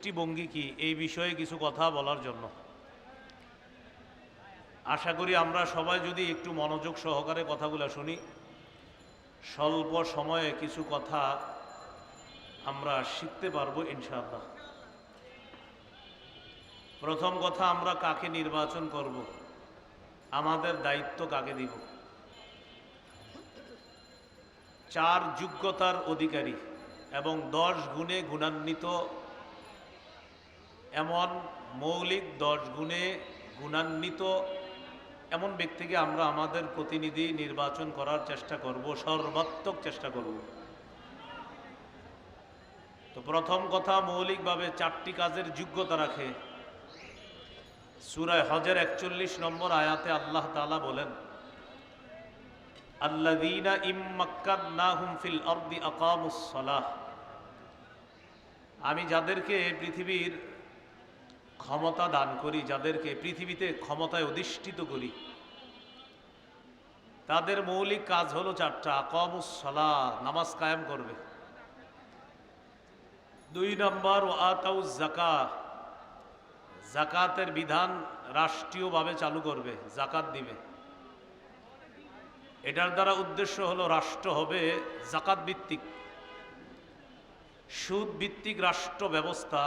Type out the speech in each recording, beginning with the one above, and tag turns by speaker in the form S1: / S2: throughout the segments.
S1: দৃষ্টিভঙ্গি কি এই বিষয়ে কিছু কথা বলার জন্য। আশা করি আমরা সবাই যদি একটু মনোযোগ সহকারে কথাগুলো শুনি, স্বল্প সময়ে কিছু কথা আমরা শিখতে পারবো ইনশাআল্লাহ। প্রথম কথা, আমরা কাকে নির্বাচন করব, আমাদের দায়িত্ব কাকে দিব। 4 যোগ্যতার অধিকারী এবং 10 গুণে গুণান্বিত, এমন মৌলিক 10 গুণে গুণান্বিত এমন ব্যক্তিকে আমরা আমাদের প্রতিনিধি নির্বাচন করার চেষ্টা করব, সর্বাত্মক চেষ্টা করব। তো প্রথম কথা, মৌলিকভাবে 4টি কাজের যোগ্যতা রাখে। সূরা হজের 41 নম্বর আয়াতে আল্লাহ তাআলা বলেন, আল্লাযীনা ইম্মাক্কান্নাহুম ফিল আরদি আকামুস সালাহ। আমি যাদেরকে পৃথিবীর ক্ষমতা দান করি, যাদেরকে পৃথিবীতে ক্ষমতায় অধিষ্ঠিত করি, তাদের মৌলিক কাজ হলো 4টা। আকামুস সালাহ, নামাজ কায়েম করবে। 2 নম্বর, ওয়া আতাউজ যাকাত, যাকাতের বিধান রাষ্ট্রীয়ভাবে চালু করবে, যাকাত দিবে। এটার দ্বারা উদ্দেশ্য হলো রাষ্ট্র হবে যাকাত ভিত্তিক। সুদ ভিত্তিক রাষ্ট্র ব্যবস্থা,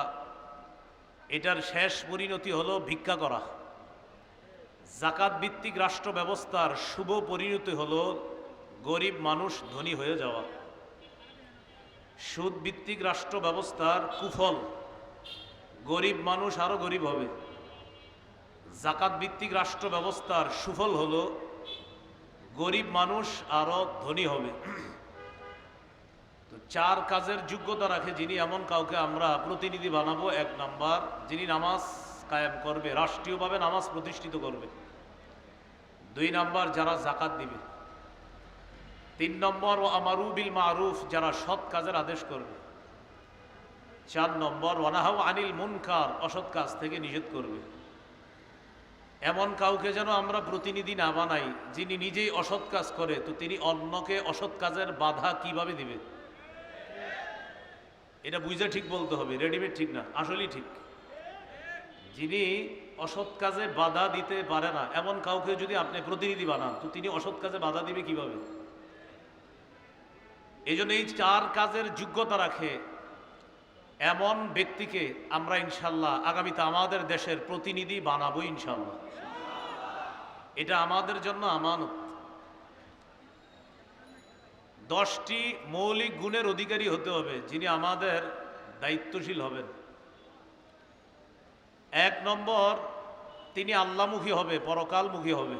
S1: এটার শেষ পরিণতি হলো ভিক্ষা করা। যাকাত ভিত্তিক রাষ্ট্র ব্যবস্থার শুভ পরিণতি হলো গরিব মানুষ ধনী হয়ে যাওয়া। সুদ ভিত্তিক রাষ্ট্র ব্যবস্থার কুফল, গরিব মানুষ আরো গরিব হবে। যাকাত ভিত্তিক রাষ্ট্র ব্যবস্থার সুফল হলো গরিব মানুষ আরো ধনী হবে। তো 4 কাজের যোগ্যতা রাখে যিনি, এমন কাউকে আমরা প্রতিনিধি বানাবো। 1 নাম্বার, যিনি নামাজ কায়েম করবে, রাষ্ট্রীয়ভাবে নামাজ প্রতিষ্ঠিত করবে। 2 নাম্বার, যারা যাকাত দিবে। 3 নম্বর, ও আমারু বিল মারুফ, যারা সৎ কাজের আদেশ করবে। 4 নম্বর, ওয়ানাহাউ আনিল মুনকার, অসৎ কাজ থেকে নিষেধ করবে। এমন কাউকে যেন আমরা প্রতিনিধি না বানাই যিনি নিজেই অসৎ কাজ করে, তো তিনি অন্যকে অসৎ কাজের বাধা কিভাবে দিবে। এটা বুঝে ঠিক বলতে হবে, রেডিমেড ঠিক না, আসলেই ঠিক। যিনি অসৎ কাজে বাধা দিতে পারে না, এমন কাউকে যদি আপনি প্রতিনিধি বানান, তো তিনি অসৎ কাজে বাধা দিবে কিভাবে। এই জন্য এই 4 কাজের যোগ্যতা রাখে এমন ব্যক্তিকে আমরা ইনশাল্লাহ আগামীতে আমাদের দেশের প্রতিনিধি বানাবো ইনশাল্লাহ। এটা আমাদের জন্য আমানত। 10টি মৌলিক গুণের অধিকারী হতে হবে যিনি আমাদের দায়িত্বশীল হবেন। 1 নম্বর, তিনি আল্লাহমুখী হবে, পরকালমুখী হবে।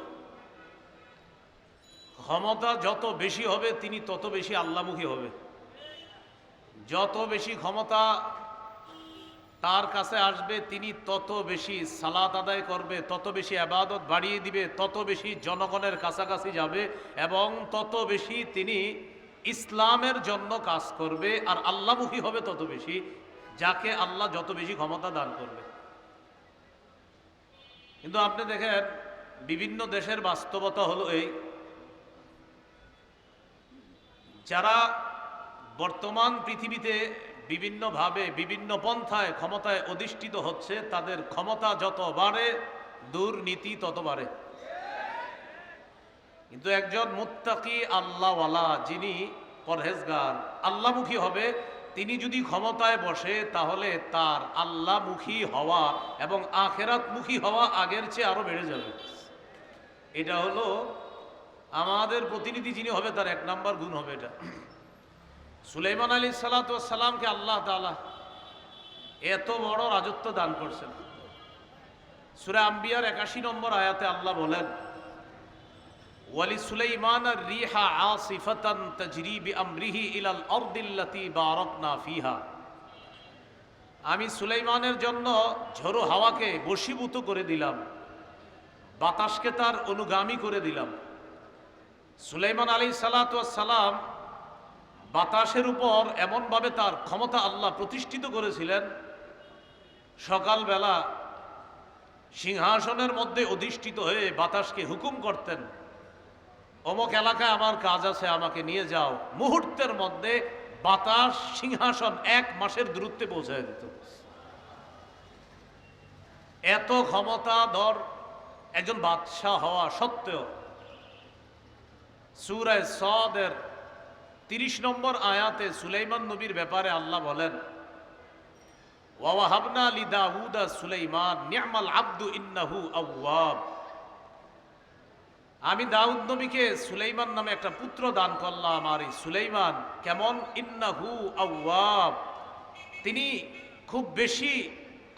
S1: ক্ষমতা যত বেশি হবে তিনি তত বেশি আল্লাহমুখী হবে। যত বেশি ক্ষমতা তার কাছে আসবে তিনি তত বেশি সালাত আদায় করবে, তত বেশি ইবাদত বাড়িয়ে দিবে, তত বেশি জনগণের কাছাকাছি যাবে এবং তত বেশি তিনি ইসলামের জন্য কাজ করবে। আর আল্লাহমুখী হবে তত বেশি, যাকে আল্লাহ যত বেশি ক্ষমতা দান করবে। কিন্তু আপনি দেখেন বিভিন্ন দেশের বাস্তবতা হলো এই, যারা বর্তমান পৃথিবীতে বিভিন্নভাবে বিভিন্ন পন্থায় ক্ষমতায় অধিষ্ঠিত হচ্ছে, তাদের ক্ষমতা যত বাড়ে দুর্নীতি তত বাড়ে। কিন্তু একজন মুত্তাকি আল্লাহওয়ালা, যিনি পরহেজগার আল্লাহমুখী হবে, তিনি যদি ক্ষমতায় বসে তাহলে তার আল্লাহমুখী হওয়া এবং আখিরাতমুখী হওয়া আগের চেয়ে আরো বেড়ে যাবে। এটা হলো আমাদের প্রতিনিধি যিনি হবে তার 1 নম্বর গুণ হবে এটা। সুলাইমান আলাইহিস সালাতু ওয়াস সালামকে আল্লাহ তাআলা এত বড় রাজত্ব দান করছেন। সূরা আম্বিয়ার 81 নম্বর আয়াতে আল্লাহ বলেন, ওয়ালি সুলাইমান আর-রিহা আসিফাতান তাজরি বিআমরিহি ইলাল আরদিল্লাতী বারাকনা ফিহা। আমি সুলাইমানের জন্য ঝোড়ো হাওয়াকে বশীভূত করে দিলাম, বাতাসকে তার অনুগামী করে দিলাম। সুলাইমান আলাইহিস সালাতু ওয়াস সালাম বাতাসের উপর এমনভাবে তার ক্ষমতা আল্লাহ প্রতিষ্ঠিত করেছিলেন, সকালবেলা সিংহাসনের মধ্যে অধিষ্ঠিত হয়ে বাতাসকে হুকুম করতেন, অমুক এলাকায় আমার কাজ আছে, আমাকে নিয়ে যাও। মুহূর্তের মধ্যে বাতাস সিংহাসন 1 মাসের দূরত্বে পৌঁছায় দিত। এত ক্ষমতাধর একজন বাদশাহ হওয়া সত্ত্বেও সূরা সাদের 30 নম্বর আয়াতে সুলাইমান নবীর ব্যাপারে আল্লাহ বলেন, ওয়া ওয়াহাবনা লিদাউদা সুলাইমান নি'মাল আবদু ইন্নাহু আওয়াব। আমি দাউদ নবীকে সুলাইমান নামে একটা পুত্র দান করলাম, আর এই সুলাইমান কেমন, ইন্নাহু আওয়াব, তিনি খুব বেশি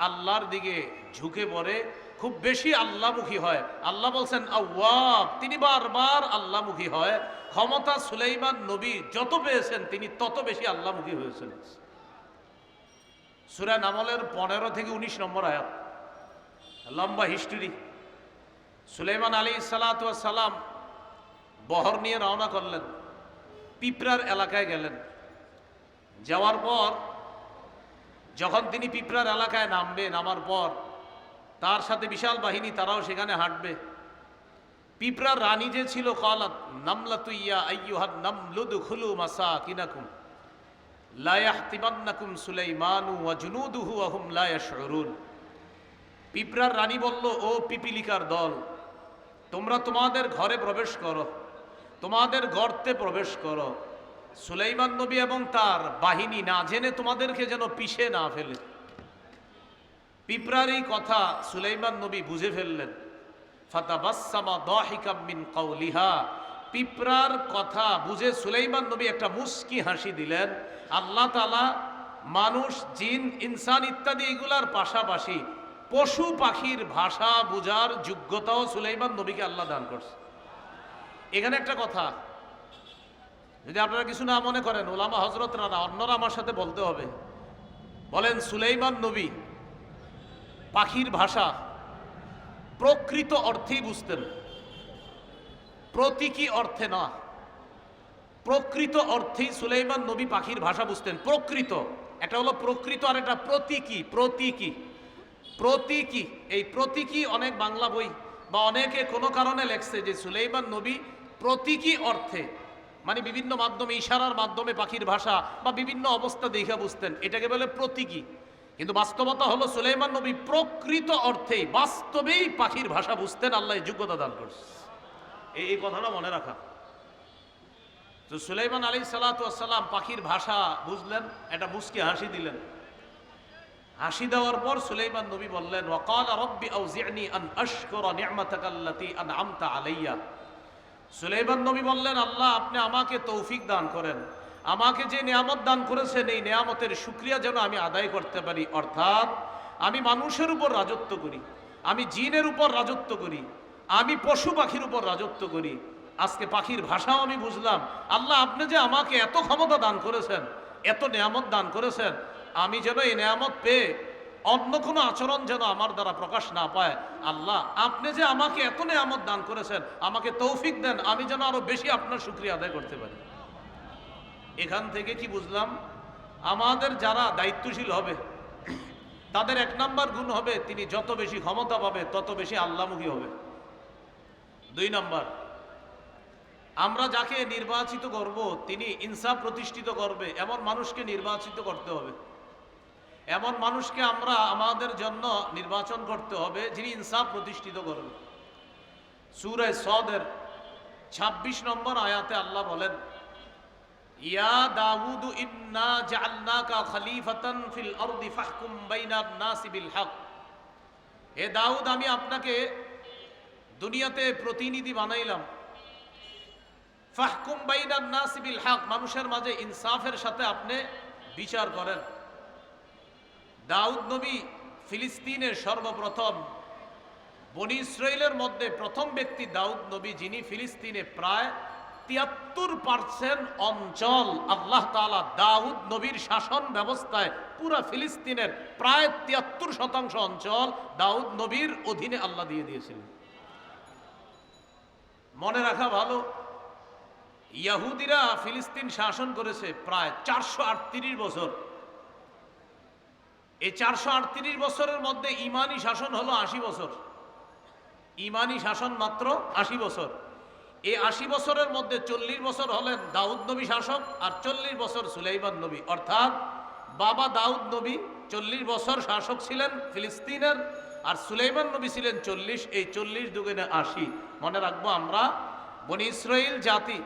S1: আল্লাহর দিকে ঝুঁকে পড়ে, খুব বেশি আল্লাহমুখী হয়। আল্লাহ বলছেন আওয়াব, তিনি বারবার আল্লাহমুখী হয়। ক্ষমতা সুলাইমান নবী যত পেয়েছেন তিনি তত বেশি আল্লাহমুখী হয়েছেন। সূরা নামলের 15 থেকে 19 নম্বর আয়াত, লম্বা হিস্ট্রি। সুলাইমান আলাইহিস সালাতু ওয়াস সালাম বহর নিয়ে রওনা করলেন, পিঁপড়ার এলাকায় গেলেন। যাওয়ার পর যখন তিনি পিঁপড়ার এলাকায় নামবে, নামার পর তার সাথে বিশাল বাহিনী, তারাও সেখানে হাঁটবে। পিঁপড়ার রানী যে ছিল, কালাত নামলাতু ইয়া আইয়ুহান নামলু দুখুলু মাসাকিনাকুম লা ইয়াহতিমান্নাকুম সুলাইমানু ওয়া জুনুদুহু ওয়া হুম লা ইয়াশউরুন। পিঁপড়ার রানী বলল, ও পিপিলিকার দল, তোমরা তোমাদের ঘরে প্রবেশ করো, তোমাদের গর্তে প্রবেশ করো। সুলাইমান নবী এবং তার বাহিনী না জেনে তোমাদেরকে যেন পিষে না ফেলে। পিঁপড়ার এই কথা সুলাইমান নবী বুঝে ফেললেন। ফাতাবাসসামা দাহিকাম মিন কাওলিহা, পিঁপড়ার কথা বুঝে সুলাইমান নবী একটা মুস্কি হাসি দিলেন। আল্লাহ তাআলা মানুষ, জিন, ইনসান ইত্যাদি এগুলার পাশাপাশি পশু পাখির ভাষা বোঝার যোগ্যতাও সুলাইমান নবীকে আল্লাহ দান করছে। এখানে একটা কথা, যদি আপনারা কিছু না মনে করেন, ওলামা হযরতরা না, অন্যরা আমার সাথে বলতে হবে। বলেন, সুলাইমান নবী পাখির ভাষা প্রকৃত অর্থেই বুঝতেন, প্রতীকী অর্থে না। প্রকৃত অর্থেই সুলাইমান নবী পাখির ভাষা বুঝতেন, প্রকৃত। একটা হলো প্রকৃত আর একটা প্রতীকী। প্রতীকী প্রতীকী এই প্রতীকী অনেক বাংলা বই বা অনেকে কোনো কারণে লেখছে যে সুলাইমান নবী প্রতীকী অর্থে, মানে বিভিন্ন মাধ্যমে, ইশারার মাধ্যমে পাখির ভাষা বা বিভিন্ন অবস্থা দেখে বুঝতেন, এটাকে বলে প্রতীকী। কিন্তু বাস্তবতা হলো সুলাইমান নবী প্রকৃত অর্থেই বাস্তবেই পাখির ভাষা বুঝতেন। আল্লাহ যোগ্যতা দান করছে, এই কথাটা মনে রাখা। তো সুলাইমান আলাইহিস সালাতু ওয়াস সালাম পাখির ভাষা বুঝলেন, একটা মুস্কি হাসি দিলেন। হাসি দেওয়ার পর সুলাইমান নবী বললেন, ওয়াকালা রব্বি আউজি'নি আন আশকুরা নি'মাতাকাল্লাতী আন'আমতা আলাইয়া। সুলাইমান নবী বললেন, আল্লাহ আপনি আমাকে তৌফিক দান করেন, আমাকে যে নিয়ামত দান করেছেন এই নিয়ামতের শুকরিয়া যেন আমি আদায় করতে পারি। অর্থাৎ আমি মানুষের উপর রাজত্ব করি, আমি জিনের উপর রাজত্ব করি, আমি পশু পাখির উপর রাজত্ব করি। আজকে পাখির ভাষাও আমি বুঝলাম। আল্লাহ আপনি যে আমাকে এত ক্ষমতা দান করেছেন, এত নিয়ামত দান করেছেন, আমি যেন এই নিয়ামত পেয়ে অন্য কোনো আচরণ যেন আমার দ্বারা প্রকাশ না পায়। আল্লাহ আপনি যে আমাকে এত নিয়ামত দান করেছেন, আমাকে তৌফিক দেন, আমি যেন আরো বেশি আপনার শুকরিয়া আদায় করতে পারি। এখান থেকে কি বুঝলাম, আমাদের যারা দায়িত্বশীল হবে তাদের 1 নাম্বার গুণ হবে, তিনি যত বেশি ক্ষমতা পাবে তত বেশি আল্লাহমুখী হবে। 2 নাম্বার, আমরা যাকে নির্বাচিত করব তিনি ইনসাফ প্রতিষ্ঠিত করবে এমন মানুষকে নির্বাচিত করতে হবে। এমন মানুষকে আমরা আমাদের জন্য নির্বাচন করতে হবে যিনি ইনসাফ প্রতিষ্ঠিত করবে। সূরা সাদের 26 নম্বর আয়াতে আল্লাহ বলেন, ইয়া দাউদ ইন্না জাআলনাকা খলিফাতান ফিল আরদি ফাহকুম বাইনান নাসি বিল হক। হে দাউদ, আমি আপনাকে দুনিয়াতে প্রতিনিধি বানাইলাম। ফাহকুম বাইনান নাসি বিল হক, মানুষের মাঝে ইনসাফের সাথে আপনি বিচার করেন। দাউদ নবী ফিলিস্তিনের সর্বপ্রথম, বনি ইসরাইলের মধ্যে প্রথম ব্যক্তি দাউদ নবী, যিনি ফিলিস্তিনে প্রায় 73% অঞ্চল আল্লাহ তাআলা দাউদ নবীর শাসন ব্যবস্থায় পুরা ফিলিস্তিনের প্রায় 73% অঞ্চল দাউদ নবীর অধীনে আল্লাহ দিয়ে দিয়েছিলেন। মনে রাখা ভালো, ইহুদিরা ফিলিস্তিন শাসন করেছে প্রায় 438 বছর। এই 438 বছরের মধ্যে ইমানি শাসন হলো 80 বছর। ইমানি শাসন মাত্র 80 বছর। এই 80 বছরের মধ্যে 40 বছর হলেন দাউদ নবী শাসক, আর 40 বছর সুলাইমান নবী। অর্থাৎ বাবা দাউদ নবী 40 বছর শাসক ছিলেন ফিলিস্তিনের, আর সুলাইমান নবী ছিলেন 40, এই 40 দুগুণে 80। মনে রাখবো আমরা বনি ইসরাইল জাতি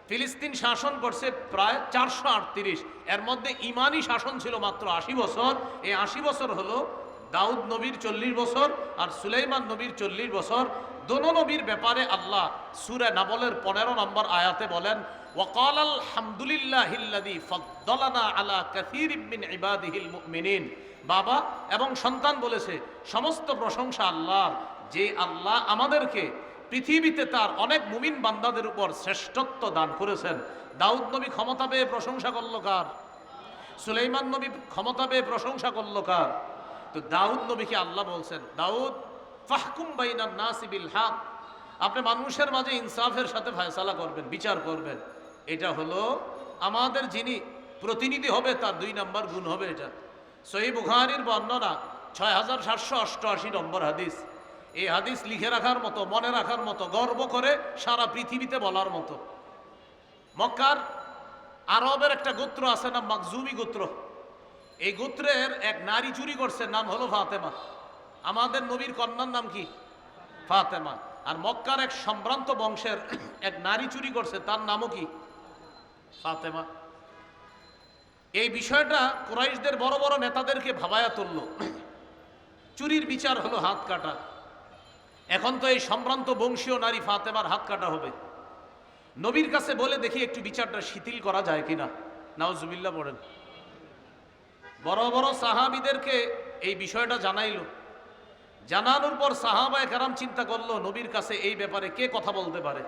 S1: ফিলিস্তিন শাসন করছে প্রায় 438, এর মধ্যে ইমানি শাসন ছিল মাত্র 80 বছর। এই 80 বছর হলো দাউদ নবীর 40 বছর আর সুলাইমান নবীর 40 বছর। দোনো নবীর ব্যাপারে আল্লাহ সূরা নাবলের 15 নম্বর আয়াতে বলেন, ওয়াকাল আলহামদুলিল্লাহিল্লাযী ফাদ্দালানা আলা কাসীরিম মিন ইবাদিহিল মুমিনিন। বাবা এবং সন্তান বলেছে সমস্ত প্রশংসা আল্লাহর, যে আল্লাহ আমাদেরকে পৃথিবীতে তার অনেক মুমিন বান্দাদের উপর শ্রেষ্ঠত্ব দান করেছেন। দাউদ নবী ক্ষমতা পেয়ে প্রশংসা করলো কার? সুলাইমান নবী ক্ষমতা পেয়ে প্রশংসা করলো কার? তো দাউদ নবীকে আল্লাহ বলছেন, দাউদ ফাহকুম বাইনান নাসি বিল হক, আপনি মানুষের মাঝে ইনসাফের সাথে ফয়সালা করবেন, বিচার করবেন। এটা হলো আমাদের যিনি প্রতিনিধি হবে তার 2 নম্বর গুণ হবে এটা। সহিহ বুখারীর বর্ণনা 6788 নম্বর হাদিস। এই হাদিস লিখে রাখার মতো, মনে রাখার মতো, গর্ব করে সারা পৃথিবীতে বলার মতো। মক্কার আরবের একটা গোত্র আছে না মাকজুমি গোত্র, এই গোত্রের এক নারী চুরি করছে, নাম হলো ফাতেমা। আমাদের নবীর কন্যার নাম কি? ফাতেমা। আর মক্কার এক সম্ভ্রান্ত বংশের এক নারী চুরি করছে, তার নামও কি? ফাতেমা। এই বিষয়টা কুরাইশদের বড় বড় নেতাদেরকে ভাবায়া তুলল। চুরির বিচার হলো হাত কাটা। এখন তো এই সম্ভ্রান্ত বংশীয় নারী ফাতেমার হাত কাটা হবে। নবীর কাছে বলে দেখি একটু বিচারটা শিথিল করা যায় কিনা। নাউজুবিল্লাহ পড়েন। বড় বড় সাহাবীদেরকে এই বিষয়টা জানাইল। জানানোর পর সাহাবায়ে কেরাম চিন্তা করলো নবীর কাছে এই ব্যাপারে কে কথা বলতে পারে।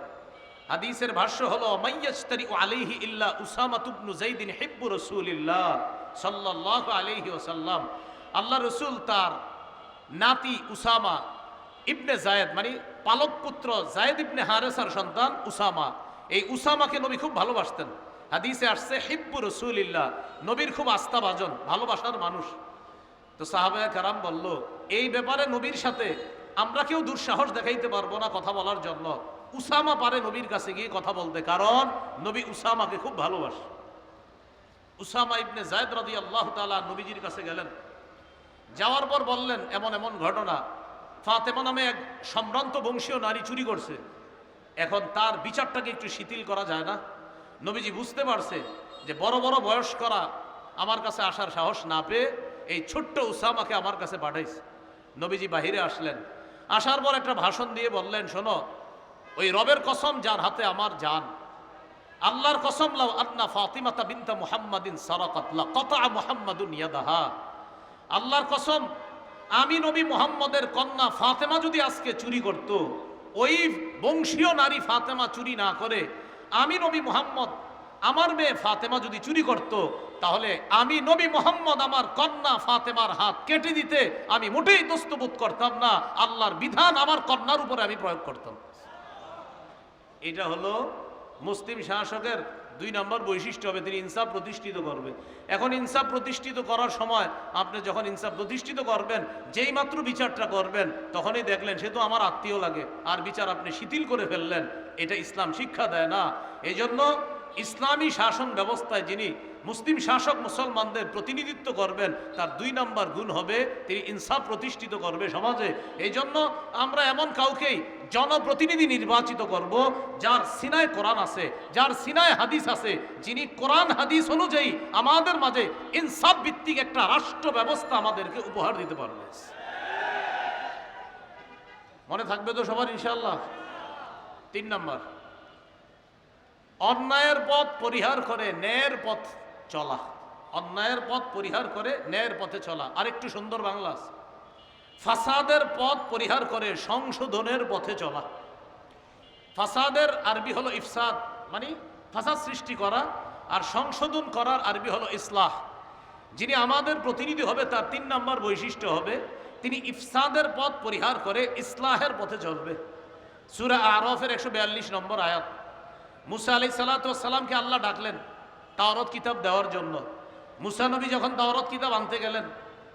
S1: হাদিসের ভাষ্য হলো, মাইয়াজতারি আলাইহি ইল্লা উসামা ইবনে যায়েদ হিব্বু রাসূলিল্লাহ সাল্লাল্লাহু আলাইহি ওয়াসাল্লাম। আল্লাহ রাসূল তার নাতি উসামা ইবনে যায়েদ, মানে পালক পুত্র যায়েদ ইবনে হারেসার সন্তান উসামা, এই উসামাকে নবী খুব ভালোবাসতেন। হাদিসে আসছে হিব্বু রাসূলিল্লাহ, নবীর খুব আস্থাভাজন, ভালোবাসার মানুষ। তো সাহাবায়ে কেরাম বলল, এই ব্যাপারে নবীর সাথে আমরা কেউ দুঃসাহস দেখাইতে পারবো না কথা বলার জন্য। উসামা পারে নবীর কাছে গিয়ে কথা বলতে, কারণ নবী উসামাকে খুব ভালোবাসে। উসামা ইবনে যায়েদ রাদিয়াল্লাহু তাআলা নবীজির কাছে গেলেন। যাওয়ার পর বললেন, এমন এমন ঘটনা, ফাতেমা নামে এক সম্ভ্রান্ত বংশীয় নারী চুরি করছে, এখন তার বিচারটাকে একটু শিথিল করা যায় না? নবীজি বুঝতে পারছে যে বড় বড় বয়স্করা আমার কাছে আসার সাহস না পেয়ে এই ছোট্ট উসামাকে আমার কাছে পাঠাইছে। নবীজি বাহিরে আসলেন, আসার পর একটা ভাষণ দিয়ে বললেন, শোনো, ওই রবের কসম যার হাতে আমার জান, আল্লাহর কসম, লাউ আন্না ফাতিমাতা বিনতা মুহাম্মাদিন সারাকাত লাকাতা মুহাম্মাদুন ইয়াদাহা। আল্লাহর কসম, আমি নবী মুহাম্মদের কন্যা ফাতেমা যদি আজকে চুরি করত, ওই বংশীয় নারী ফাতেমা চুরি না করে আমি নবী মুহাম্মদ, আমার মেয়ে ফাতেমা যদি চুরি করত, তাহলে আমি নবী মুহাম্মদ আমার কন্যা ফাতেমার হাত কেটে দিতে আমি মোটেই দস্তবোধ করতাম না। আল্লাহর বিধান আমার কন্যার উপরে আমি প্রয়োগ করতাম। এটা হলো মুসলিম শাসকের 2 নম্বর বৈশিষ্ট্য হবে, তিনি ইনসাফ প্রতিষ্ঠিত করবে। এখন ইনসাফ প্রতিষ্ঠিত করার সময় আপনি যখন ইনসাফ প্রতিষ্ঠিত করবেন, যেই মাত্র বিচারটা করবেন তখনই দেখলেন সে তো আমার আত্মীয় লাগে, আর বিচার আপনি শিথিল করে ফেললেন, এটা ইসলাম শিক্ষা দেয় না। এই জন্য ইসলামী শাসন ব্যবস্থায় যিনি মুসলিম শাসক মুসলমানদের প্রতিনিধিত্ব করবেন, তার 2 নম্বর গুণ হবে তিনি ইনসাফ প্রতিষ্ঠিত করবে সমাজে। এই জন্য আমরা এমন কাউকেই জনপ্রতিনিধি নির্বাচিত করব যার সিনায় কোরআন আছে, যার সিনায় হাদিস আছে, যিনি কোরআন হাদিস অনুযায়ী আমাদের মাঝে ইনসাফ ভিত্তিক একটা রাষ্ট্র ব্যবস্থা আমাদেরকে উপহার দিতে পারবে। মনে থাকবে তো সবার ইনশাআল্লাহ? 3 নম্বর, অন্যায়ের পথ পরিহার করে ন্যায়ের পথ চলা। অন্যায়ের পথ পরিহার করে ন্যায়ের পথে চলা। আরেকটু সুন্দর বাংলা আছে, ফাসাদের পথ পরিহার করে সংশোধনের পথে চলা। ফাসাদের আরবি হলো ইফসাদ, মানে ফাসাদ সৃষ্টি করা, আর সংশোধন করার আরবি হলো ইসলাহ। যিনি আমাদের প্রতিনিধি হবে তার 3 নম্বর বৈশিষ্ট্য হবে তিনি ইফসাদের পথ পরিহার করে ইসলাহের পথে চলবে। সূরা আরাফের 142 নম্বর আয়াত। মুসা আলাইহিস সালাতু ওয়াস সালামকে আল্লাহ ডাকলেন তাওরাত কিতাব দেওয়ার জন্য। মুসা নবী যখন তাওরাত কিতাব আনতে গেলেন,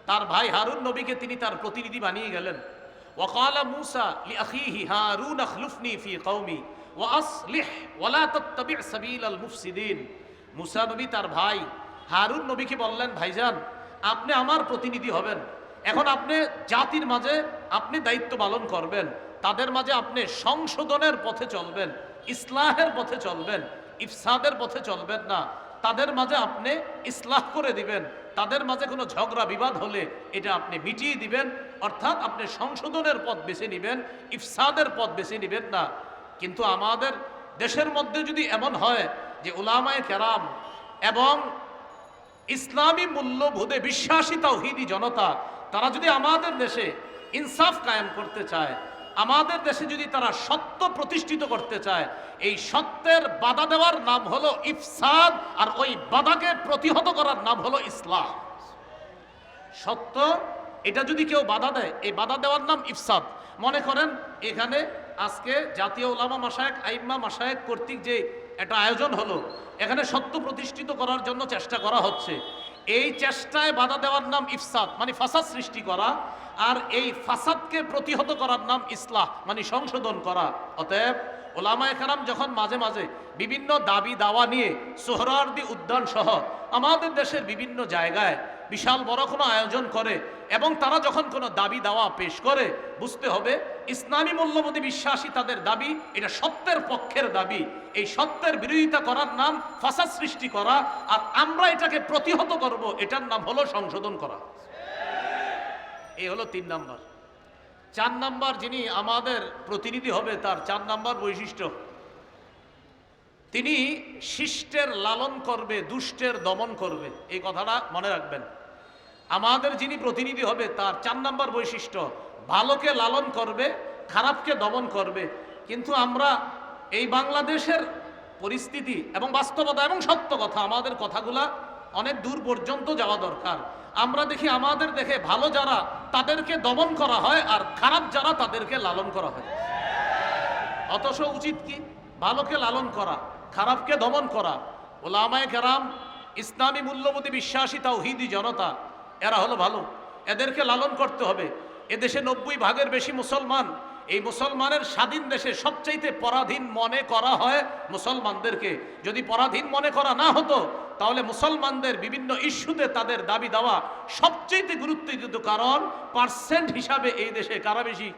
S1: তার ভাই হারুন নবীকে তিনি তার প্রতিনিধি বানিয়ে গেলেন। ওয়াকালা মুসা লিআখিহি হারুন আখলুফনি ফি কওমি ওয়া আসলিহ ওয়া লা তাত্তাবি' সাবিলাল মুফসিদিন। মুসা নবী তার ভাই হারুন নবীকে বললেন, ভাইজান আপনি আমার প্রতিনিধি হবেন, এখন আপনি জাতির মাঝে আপনি দায়িত্ব পালন করবেন, তাদের মাঝে আপনি সংশোধনের পথে চলবেন, ইসলাহের পথে চলবেন, ইফসাদের পথে চলবেন না। তাদের মাঝে আপনি ইসলাহ করে দিবেন, তাদের মাঝে কোনো ঝগড়া বিবাদ হলে এটা আপনি মিটিয়ে দিবেন, অর্থাৎ আপনি সংশোধনের পথ বেছে নেবেন, ইফসাদের পথ বেছে নেবেন না। কিন্তু আমাদের দেশের মধ্যে যদি এমন হয় যে উলামায়ে কেরাম এবং ইসলামী মূল্যবোধে বিশ্বাসী তাওহীদি জনতা তারা যদি আমাদের দেশে ইনসাফ কায়েম করতে চায়, আমাদের দেশে যদি তারা সত্য প্রতিষ্ঠিত করতে চায়, এই সত্যের বাধা দেওয়ার নাম হলো ইফসাদ, আর ওই বাধাকে প্রতিহত করার নাম হলো ইসলাহ। সত্য এটা যদি কেউ বাধা দেয়, এই বাধা দেওয়ার নাম ইফসাদ। মনে করেন এখানে আজকে জাতীয় উলামা মাশায়েখ আইম্মা মাশায়েখ কর্তৃক যে একটা আয়োজন হলো, এখানে সত্য প্রতিষ্ঠিত করার জন্য চেষ্টা করা হচ্ছে। এই চেষ্টায় বাধা দেওয়ার নাম ইফসাদ, মানে ফাসাদ সৃষ্টি করা, আর এই ফাসাদকে প্রতিহত করার নাম ইসলাহ, মানে সংশোধন করা। অতএব ওলামায়ে কেরাম যখন মাঝে মাঝে বিভিন্ন দাবি দাওয়া নিয়ে সোহরাওয়ার্দী উদ্যান সহ আমাদের দেশের বিভিন্ন জায়গায় বিশাল বড় কোনো আয়োজন করে এবং তারা যখন কোনো দাবি দাওয়া পেশ করে, বুঝতে হবে ইসলামী মূল্যবোধে বিশ্বাসী তাদের দাবি এটা সত্যের পক্ষের দাবি। এই সত্যের বিরোধিতা করার নাম ফাসাদ সৃষ্টি করা, আর আমরা এটাকে প্রতিহত করব, এটার নাম হলো সংশোধন করা। এই হলো 3 নাম্বার। 4 নাম্বার যিনি আমাদের প্রতিনিধি হবে, তার 4 নাম্বার বৈশিষ্ট্য, তিনি শিষ্টের লালন করবে, দুষ্টের দমন করবে। এই কথাটা মনে রাখবেন। আমাদের যিনি প্রতিনিধি হবে তার 4 নাম্বার বৈশিষ্ট্য, ভালোকে লালন করবে, খারাপকে দমন করবে। কিন্তু আমরা এই বাংলাদেশের পরিস্থিতি এবং বাস্তবতা এবং সত্য কথা, আমাদের কথাগুলা অনেক দূর পর্যন্ত যাওয়া দরকার। আমরা দেখি আমাদের দেখে ভালো যারা তাদেরকে দমন করা হয়, আর খারাপ যারা তাদেরকে লালন করা হয়। অথচ উচিত কি? ভালোকে লালন করা, খারাপকে দমন করা। ওলামায়ে কেরাম ইসলামী মূল্যবোধে বিশ্বাসী তাওহীদি জনতা, এরা হলো ভালো, এদেরকে লালন করতে হবে। এদেশে 90 ভাগের বেশি মুসলমান। এই মুসলমানের স্বাধীন দেশে সবচাইতে পরাধীন মনে করা হয় মুসলমানদেরকে। যদি পরাধীন মনে করা না হতো, তাহলে মুসলমানদের বিভিন্ন ইস্যুতে তাদের দাবি দেওয়া সবচাইতে গুরুত্ব দিত। কারণ পার্সেন্ট হিসাবে এই দেশে কারা বেশি?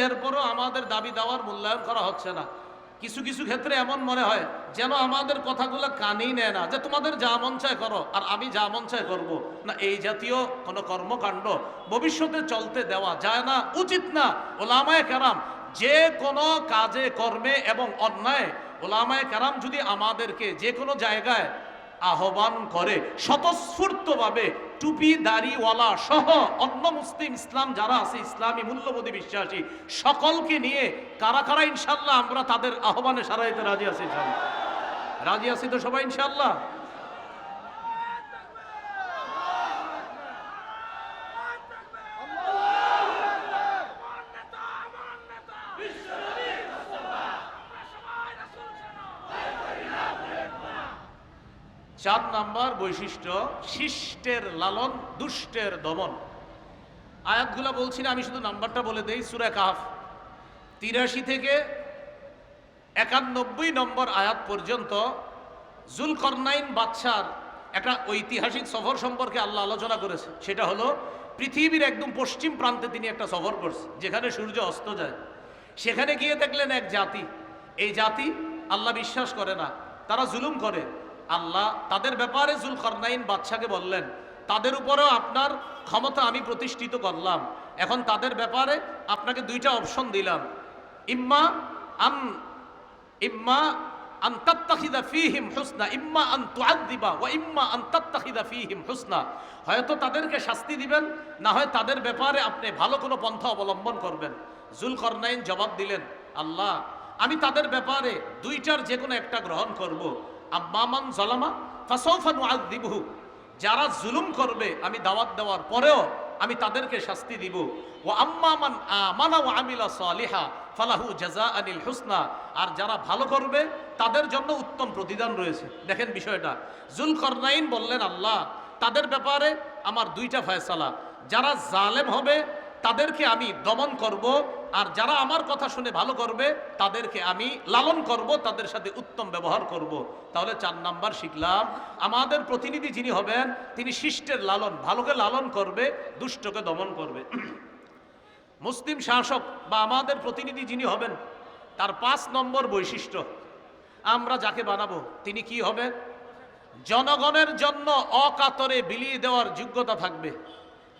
S1: এরপরও আমাদের দাবি দেওয়ার মূল্যায়ন করা হচ্ছে না। কিছু কিছু ক্ষেত্রে এমন মনে হয় যেন আমাদের কথাগুলো কানেই নেয় না, যে তোমাদের যা মন চায় করো আর আমি যা মন চায় করবো না। এই জাতীয় কোনো কর্মকাণ্ড ভবিষ্যতে চলতে দেওয়া যায় না, উচিত না। ওলামায়ে কেরাম যে কোনো কাজে কর্মে এবং অন্যায়, ওলামায়ে কেরাম যদি আমাদেরকে যে কোনো জায়গায় আহ্বান করে স্বতঃস্ফূর্তভাবে, টুপি দাড়িওয়ালা সহ অন্য মুসলিম ইসলাম যারা আছে, ইসলামী মূল্যবোধে বিশ্বাসী সকলকে নিয়ে কারা কারা ইনশাল্লাহ আমরা তাদের আহ্বানে সাড়া দিতে রাজি আছি? রাজি আছি তো সবাই ইনশাল্লাহ? চার নাম্বার বৈশিষ্ট্য, শিষ্টের লালন, দুষ্টের দমন। আয়াতগুলা বলছি না, আমি শুধু নাম্বারটা বলে দেই। সূরা কাহফ 83 থেকে 91 নম্বর আয়াত পর্যন্ত জুলকরনাইন বাদশার একটা ঐতিহাসিক সফর সম্পর্কে আল্লাহ আলোচনা করেছে। সেটা হলো পৃথিবীর একদম পশ্চিম প্রান্তে তিনি একটা সফর করছে, যেখানে সূর্য অস্ত যায়। সেখানে গিয়ে দেখলেন এক জাতি, এই জাতি আল্লাহ বিশ্বাস করে না, তারা জুলুম করে। আল্লাহ তাদের ব্যাপারে জুলকরনাইন বাদশাকে বললেন, তাদের উপরেও আপনার ক্ষমতা আমি প্রতিষ্ঠিত করলাম। এখন তাদের ব্যাপারে আপনাকে 2টা অপশন দিলাম, ইম্মা আন তাত্তাখিযা ফীহিম হুসনা, ইম্মা আন তুআযযিবা ওয়া ইম্মা আন তাত্তাখিযা ফীহিম হুসনা। হয়তো তাদেরকে শাস্তি দিবেন, না হয় তাদের ব্যাপারে আপনি ভালো কোনো পন্থা অবলম্বন করবেন। জুলকরনাইন জবাব দিলেন, আল্লাহ আমি তাদের ব্যাপারে 2টার যে কোনো একটা গ্রহণ করব। আম্মামান যালামা ফাসাউফা নুআযযিবুহু, যারা জুলুম করবে আমি দাওয়াত দেওয়ার পরেও আমি তাদেরকে শাস্তি দিব। ওয়া আম্মামান আমানা ওয়া আমিলা সালিহা ফালাহু জাযাআনিল হুসনা, আর যারা ভালো করবে তাদের জন্য উত্তম প্রতিদান রয়েছে। দেখেন বিষয়টা, জুলকরনাইন বললেন, আল্লাহ তাদের ব্যাপারে আমার 2টা ফয়সালা, যারা জালেম হবে তাদেরকে আমি দমন করব, আর যারা আমার কথা শুনে ভালো করবে তাদেরকে আমি লালন করব, তাদের সাথে উত্তম ব্যবহার করব। তাহলে 4 নাম্বার শিখলাম, আমাদের প্রতিনিধি যিনি হবেন তিনি শিষ্টের লালন, ভালোকে লালন করবে, দুষ্টকে দমন করবে। মুসলিম শাসক বা আমাদের প্রতিনিধি যিনি হবেন তার 5 নম্বর বৈশিষ্ট্য, আমরা যাকে বানাবো তিনি কি হবেন? জনগণের জন্য অকাতরে বিলিয়ে দেওয়ার যোগ্যতা থাকবে।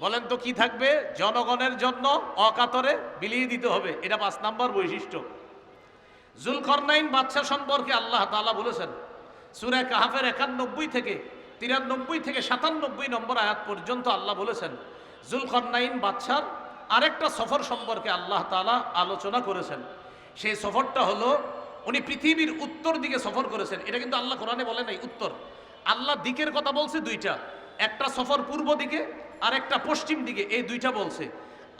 S1: বলেন তো কি থাকবে? জনগণের জন্য অকাতরে বিলিয়ে দিতে হবে, এটা 5 নম্বর বৈশিষ্ট্য। জুলকরনাইন বাদশা সম্পর্কে আল্লাহ তাআলা বলেছেন সূরা কাহফের 91 থেকে 93 থেকে 97 নম্বর আয়াত পর্যন্ত আল্লাহ বলেছেন জুলকরনাইন বাদশার আরেকটা সফর সম্পর্কে আল্লাহ তাআলা আলোচনা করেছেন। সেই সফরটা হলো উনি পৃথিবীর উত্তর দিকে সফর করেছেন। এটা কিন্তু আল্লাহ কোরআনে বলে নাই উত্তর, আল্লাহ দিকের কথা বলছে দুইটা, একটা সফর পূর্ব দিকে আর একটা পশ্চিম দিকে, এই দুইটা বলছে।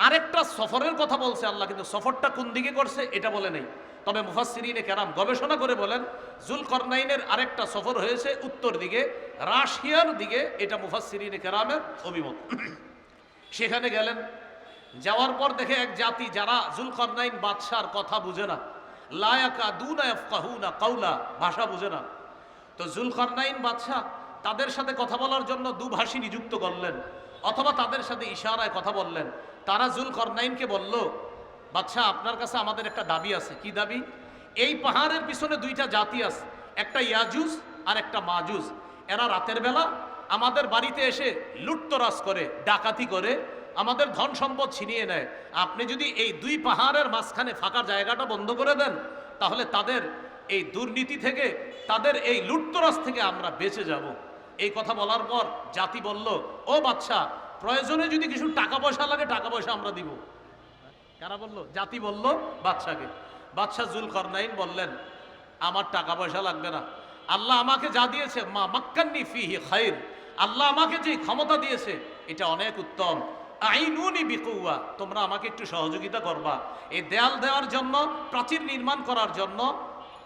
S1: আরেকটা সফরের কথা বলছে আল্লাহ, কিন্তু সফরটা কোন দিকে করছে এটা বলে নেই। তবে মুফাসসিরিনে কেরাম গবেষণা করে বলেন জুলকরনাইনের আরেকটা সফর হয়েছে উত্তর দিকে, রাশিয়ার দিকে, এটা মুফাসসিরিনে কেরামের অভিমত। সেখানে গেলেন, যাওয়ার পর দেখে এক জাতি যারা জুলকরনাইন বাদশার কথা বুঝে না, লা ইয়াকাদুনা ইয়াফকাহুনা কাওলা, ভাষা বুঝে না। তো জুলকরনাইন বাদশা তাদের সাথে কথা বলার জন্য দুভাষী নিযুক্ত করলেন, অথবা তাদের সাথে ইশারায় কথা বললেন। তারা জুলকরনাইনকে বলল, বাদশা আপনার কাছে আমাদের একটা দাবি আছে। কি দাবি? এই পাহাড়ের পিছনে 2টা জাতি আছে, একটা ইয়াজুজ আর একটা মাজুজ। এরা রাতের বেলা আমাদের বাড়িতে এসে লুটতরাজ করে, ডাকাতি করে, আমাদের ধন সম্পদ ছিনিয়ে নেয়। আপনি যদি এই 2 পাহাড়ের মাঝখানে ফাঁকা জায়গাটা বন্ধ করে দেন, তাহলে তাদের এই দুর্নীতি থেকে, তাদের এই লুটতরাজ থেকে আমরা বেঁচে যাব। এই কথা বলার পর জাতি বলল, ও বাদশা, প্রয়োজনে যদি কিছু টাকা পয়সা লাগে টাকা পয়সা আমরা দিব। কারা বলল? জাতি বলল বাদশাকে। বাদশা জুলকরনাইন বললেন, আমার টাকা পয়সা লাগবে না, আল্লাহ আমাকে যা দিয়েছে, মা মাক্কান্নি ফিহি খাইর, আল্লাহ আমাকে যে ক্ষমতা দিয়েছে এটা অনেক উত্তম। আইনুনি বিকুওয়া, তোমরা আমাকে একটু সহযোগিতা করবা, এই দেয়াল দেওয়ার জন্য, প্রাচীর নির্মাণ করার জন্য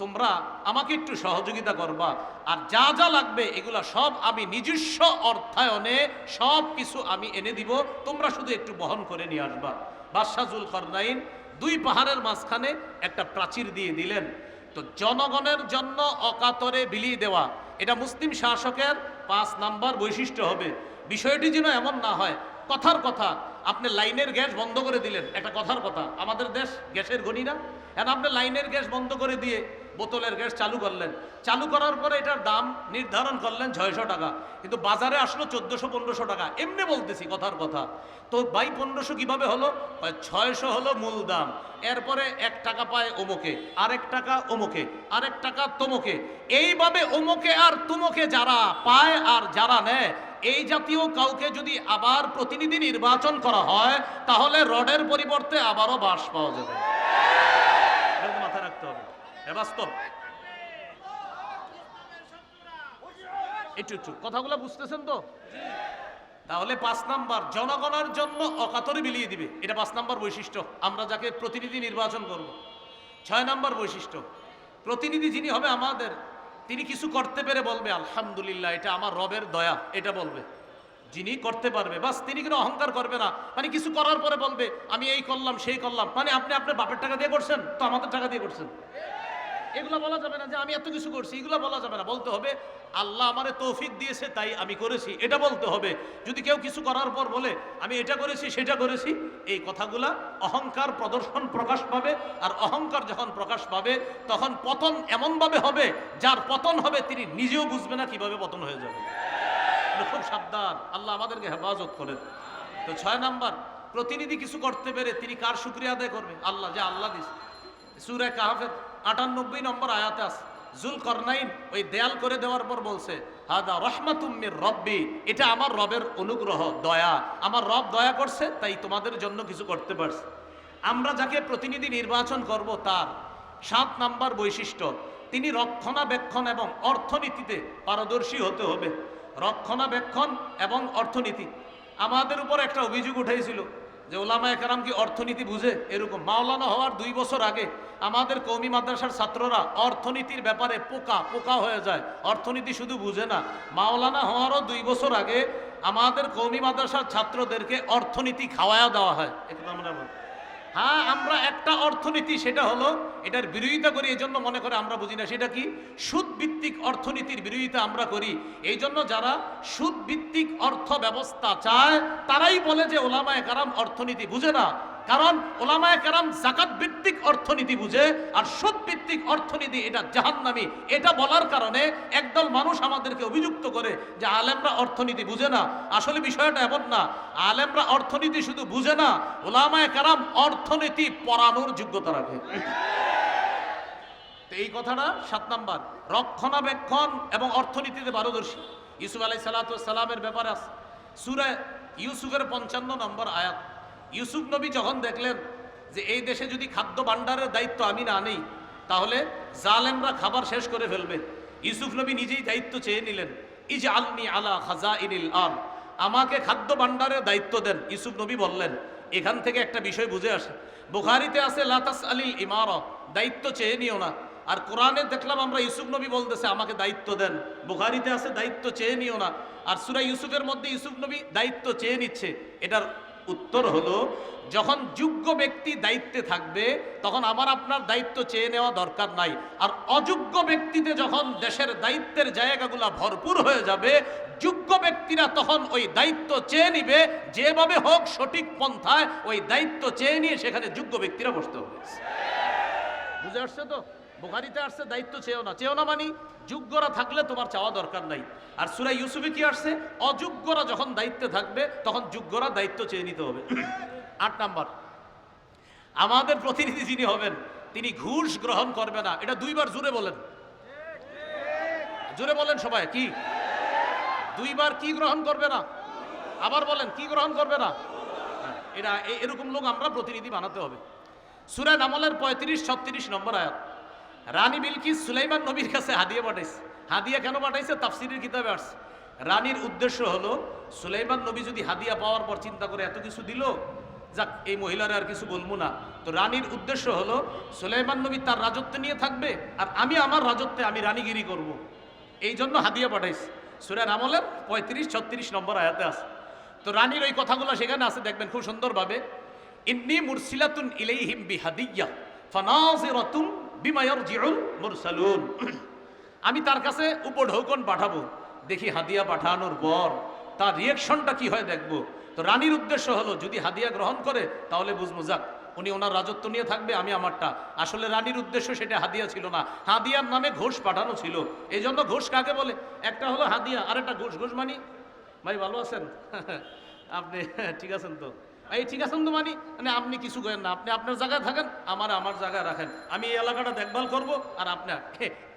S1: তোমরা আমাকে একটু সহযোগিতা করবা। আর যা যা লাগবে এগুলা সব আমি নিজস্ব অর্থায়নে সব কিছু আমি এনে দিব, তোমরা শুধু একটু বহন করে নিয়ে আসবা। বাদশা জুলকরনাইন 2 পাহাড়ের মাঝখানে একটা প্রাচীর দিয়ে দিলেন। তো জনগণের জন্য অকাতরে বিলিয়ে দেওয়া, এটা মুসলিম শাসকের 5 নাম্বার বৈশিষ্ট্য হবে। বিষয়টি যেন এমন না হয় কথার কথা আপনি লাইনের গ্যাস বন্ধ করে দিলেন, একটা কথার কথা, আমাদের দেশ গ্যাসের গণি না, এখন আপনি লাইনের গ্যাস বন্ধ করে দিয়ে বোতলের গ্যাস চালু করলেন, চালু করার পরে এটার দাম নির্ধারণ করলেন 600 টাকা, কিন্তু বাজারে আসলো 1400-1500 টাকা। এমনি বলতেছি কথার কথা। তো ভাই 1500 কিভাবে হলো? 600 হলো মূল দাম, এরপরে 1 টাকা পায় অমুকে, আরেক টাকা অমুকে, আরেক টাকা তমুকে, এইভাবে অমুকে আর তুমুকে যারা পায় আর যারা নেয়, এই জাতীয় কাউকে যদি আবার প্রতিনিধি নির্বাচন করা হয়, তাহলে রডের পরিবর্তে আবারও বাঁশ পাওয়া যাবে। মাথায় রাখতে হবে, বাস্তব। একটু কথাগুলো বুঝতেছেন তো? তাহলে 5 নাম্বার, জনগণের জন্য অকাতরে বিলিয়ে দিবে, এটা 5 নাম্বার বৈশিষ্ট্য, আমরা যাকে প্রতিনিধি নির্বাচন করব। 6 নাম্বার বৈশিষ্ট্য, প্রতিনিধি যিনি হবে আমাদের, তিনি কিছু করতে পেরে বলবে আলহামদুলিল্লাহ, এটা আমার রবের দয়া, এটা বলবে। যিনি করতে পারবে, বাস, তিনি কোনো অহংকার করবে না। মানে কিছু করার পরে বলবে আমি এই করলাম সেই করলাম, মানে আপনি আপনার বাপের টাকা দিয়ে করছেন তো আমাদের টাকা দিয়ে করছেন, এগুলো বলা যাবে না। যে আমি এত কিছু করছি, এগুলো বলা যাবে না। বলতে হবে আল্লাহ আমারে তৌফিক দিয়েছে তাই আমি করেছি, এটা বলতে হবে। যদি কেউ কিছু করার পর বলে আমি এটা করেছি সেটা করেছি, এই কথাগুলা অহংকার প্রদর্শন প্রকাশ পাবে। আর অহংকার যখন প্রকাশ পাবে তখন পতন এমনভাবে হবে, যার পতন হবে তিনি নিজেও বুঝবে না কিভাবে পতন হয়ে যাবে। খুব সাবধান, আল্লাহ আমাদেরকে হেফাজত করেন। তো 6 নাম্বার, প্রতিনিধি কিছু করতে পেরে তিনি কার শুকরিয়া আদায় করবে? আল্লাহ, যে আল্লাহ দিয়েছে। সূরা কাহফের 98 নম্বর আয়াতে আছে, জুলকরনাইন ওই দেয়াল করে দেওয়ার পর বলছে হাদা রহমাতুম মির রব্বি, এটা আমার রবের অনুগ্রহ, দয়া, আমার রব দয়া করছে তাই তোমাদের জন্য কিছু করতে পারছে। আমরা যাকে প্রতিনিধি নির্বাচন করব তার 7 নাম্বার বৈশিষ্ট্য, তিনি রক্ষণাবেক্ষণ এবং অর্থনীতিতে পারদর্শী হতে হবে। রক্ষণাবেক্ষণ এবং অর্থনীতি, আমাদের উপর একটা অভিযোগ উঠেছিল যে ওলামায়ে কেরাম কি অর্থনীতি বুঝে? এরকম মাওলানা হওয়ার 2 বছর আগে আমাদের কওমি মাদ্রাসার ছাত্ররা অর্থনীতির ব্যাপারে পোকা হয়ে যায়, অর্থনীতি শুধু বুঝে না। মাওলানা হওয়ারও 2 বছর আগে আমাদের কওমি মাদ্রাসার ছাত্রদেরকে অর্থনীতি খাওয়ায়া দেওয়া হয়। হ্যাঁ, আমরা একটা অর্থনীতি, সেটা হলো এটার বিরোধিতা করি, এই জন্য মনে করে আমরা বুঝি না। সেটা কি? সুদ ভিত্তিক অর্থনীতির বিরোধিতা আমরা করি। এই জন্য যারা সুদ ভিত্তিক অর্থ ব্যবস্থা চায় তারাই বলে যে ওলামায়ে কেরাম অর্থনীতি বুঝে না। কারণ ওলামায়ে কেরাম যাকাত ভিত্তিক অর্থনীতি বুঝে, আর সুদ ভিত্তিক অর্থনীতি এটা জাহান্নামী। এটা বলার কারণে একদল মানুষ আমাদেরকে অভিযুক্ত করে যে আলেমরা অর্থনীতি বুঝে না। আসলে বিষয়টা এমন না, আলেমরা অর্থনীতি শুধু বুঝে না, ওলামায়ে কেরাম অর্থনীতি পড়ানোর যোগ্যতা রাখে। তো এই কথাটা 7 নাম্বার, রক্ষণাবেক্ষণ এবং অর্থনীতিতে পারদর্শী। ইউসুফ আলাইহিস সালামের ব্যাপারে আছে সূরা ইউসুফের 55 নম্বর আয়াত। ইউসুফ নবী যখন দেখলেন যে এই দেশে যদি খাদ্য ভাণ্ডারের দায়িত্ব আমি না নেই তাহলে জালেমরা খাবার শেষ করে ফেলবে, ইউসুফ নবী নিজেই দায়িত্ব চেয়ে নিলেন। ইজআলনি আলা খাজাইনিল আরদ, আমাকে খাদ্য ভাণ্ডারের দায়িত্ব দেন। ইউসুফ নবী বললেন, এখান থেকে একটা বিষয় বুঝে আসে, বুখারীতে আছে লা তাসআলিল ইমারা, দায়িত্ব চেয়ে নিও না। আর কোরআনে দেখলাম আমরা ইউসুফ নবী বলতেছে আমাকে দায়িত্ব দেন। বুখারীতে আছে দায়িত্ব চেয়ে নিও না, আর সূরা ইউসুফের মধ্যে ইউসুফ নবী দায়িত্ব চেয়ে নিচ্ছে। এটার উত্তর হলো, যখন যোগ্য ব্যক্তি দায়িত্বে থাকবে তখন আমার আপনার দায়িত্ব চেয়ে নেওয়া দরকার নাই। আর অযোগ্য ব্যক্তিতে যখন দেশের দায়িত্বের জায়গাগুলো ভরপুর হয়ে যাবে, যোগ্য ব্যক্তিরা তখন ওই দায়িত্ব চেয়ে নিবে, যেভাবে হোক সঠিক পন্থায় ওই দায়িত্ব চেয়ে নিয়ে সেখানে যোগ্য ব্যক্তিরা বসতে হবে। বুঝে আসছে তো? বুখারীতে আসছে দায়িত্ব চেয়েও না, চেয়েও না মানে যোগ্যরা থাকলে তোমার চাওয়া দরকার নাই। আর সূরা ইউসুফে কি আসছে? অযোগ্যরা যখন দায়িত্বে থাকবে তখন যোগ্যরা দায়িত্ব চেয়ে নিতে হবে। 8 নাম্বার, আমাদের প্রতিনিধি যিনি হবেন তিনি ঘুষ গ্রহণ করবে না। এটা 2 বার জোরে বলেন, জোরে বলেন সবাই, কি 2 বার কি গ্রহণ করবে না? আবার বলেন, কি গ্রহণ করবে না? এটা এরকম লোক আমরা প্রতিনিধি বানাতে হবে। সূরা নামলের 35-36 নম্বর আয়াত। রানী বিলকিস সুলাইমান নবীর কাছে হাদিয়া পাঠাইছে। হাদিয়া কেন পাঠাইছে? তাফসীরের কিতাবে আসছে। রানীর উদ্দেশ্য হলো, সুলাইমান নবী যদি হাদিয়া পাওয়ার পর চিন্তা করে এত কিছু দিল, যাক এই মহিলারা আর কিছু বলবো না। তো রানীর উদ্দেশ্য হলো সুলাইমান নবী তার রাজত্ব নিয়ে থাকবে আর আমি আমার রাজত্বে আমি রানীগিরি করব। এই জন্য হাদিয়া পাঠাইছে। সূরা নামলের 35-36 নম্বর আয়াতে আছে। তো রানীর ওই কথাগুলো সেখানে আছে, দেখবেন খুব সুন্দরভাবে। ইন্নী মুরসিলাতুন ইলাইহিম বিহাদিয়্যা ফানাযিরাতুম বিমা ইয়ারজিউল মুরসালুন, আমি তার কাছে উপঢৌকন পাঠাবো, দেখি হাদিয়া পাঠানোর পর তার রিয়াকশনটা কি হয় দেখবো। তো রানীর উদ্দেশ্য হলো যদি হাদিয়া গ্রহণ করে তাহলে বুঝবো যাক উনি ওনার রাজত্ব নিয়ে থাকবে, আমি আমারটা। আসলে রানীর উদ্দেশ্য সেটা হাদিয়া ছিল না, হাদিয়ার নামে ঘোষ পাঠানো ছিল। এই জন্য ঘোষ কাকে বলে? একটা হলো হাদিয়া আর একটা ঘোষ। ঘোষ মানি, ভাই ভালো আছেন আপনি? ঠিক আছেন তো? এই ঠিক আছেন তো মানে আপনি কিছু করেন না, আপনি আপনার জায়গায় থাকেন, আমার জায়গায় রাখেন, আমি এই এলাকাটা দেখভাল করব। আর আপনার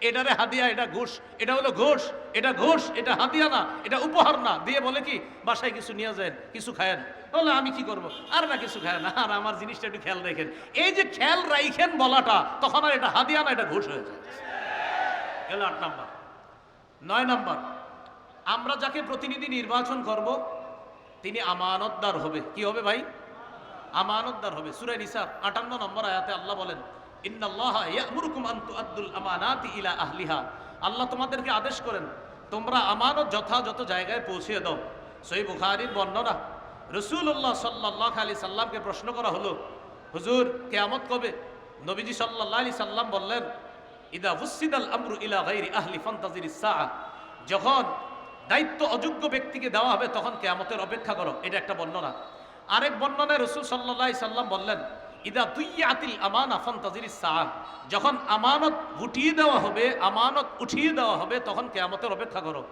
S1: এটারে হাদিয়া, এটা ঘুষ, এটা হলো ঘুষ, এটা ঘুষ, এটা হাদিয়া না, এটা উপহার না। দিয়ে বলে কি বাসায় কিছু নিয়ে যায়, কিছু খায়েন, বলে আমি কি করব, আর না কিছু খায় না, আর আমার জিনিসটা একটু খেয়াল রাখেন। এই যে খেয়াল রাখেন বলাটা, তখন আর এটা হাদিয়া না, এটা ঘুষ হয়ে যায়। এলো 8 নাম্বার। 9 নাম্বার, আমরা যাকে প্রতিনিধি নির্বাচন করব তিনি আমানতদার হবে। কি হবে ভাই? আমানতদার হবে। সূরা নিসা 58 নম্বর আয়াতে আল্লাহ বলেন, ইন্নাল্লাহা ইয়া'মুরুকুম আন তুআদ্দুল আমানাতি ইলা আহলিহা, আল্লাহ তোমাদেরকে আদেশ করেন তোমরা আমানত যথাযথ জায়গায় পৌঁছে দাও। সহিহ বুখারীর বর্ণনা, রাসূলুল্লাহ সাল্লাল্লাহু আলাইহি সাল্লামকে প্রশ্ন করা হলো, হুজুর কিয়ামত কবে? নবীজি সাল্লাল্লাহু আলাইহি সাল্লাম বললেন, ইদা ফুসিদাল আমরু ইলা গায়রি আহলি ফান্তাজিরিস সাআ, যখন দায়িত্ব অযোগ্য ব্যক্তিকে দেওয়া হবে তখন কিয়ামতের অপেক্ষা করো। এটা একটা বর্ণনা। আরেক বর্ণনায় রাসূল সাল্লাল্লাহু আলাইহি সাল্লাম বললেন, ইদা দুইয়াতিল আমানা ফান্তাজিরিস সাআ, যখন আমানত উঠিয়ে দেওয়া হবে, আমানত উঠিয়ে দেওয়া হবে তখন কিয়ামতের অপেক্ষা করো।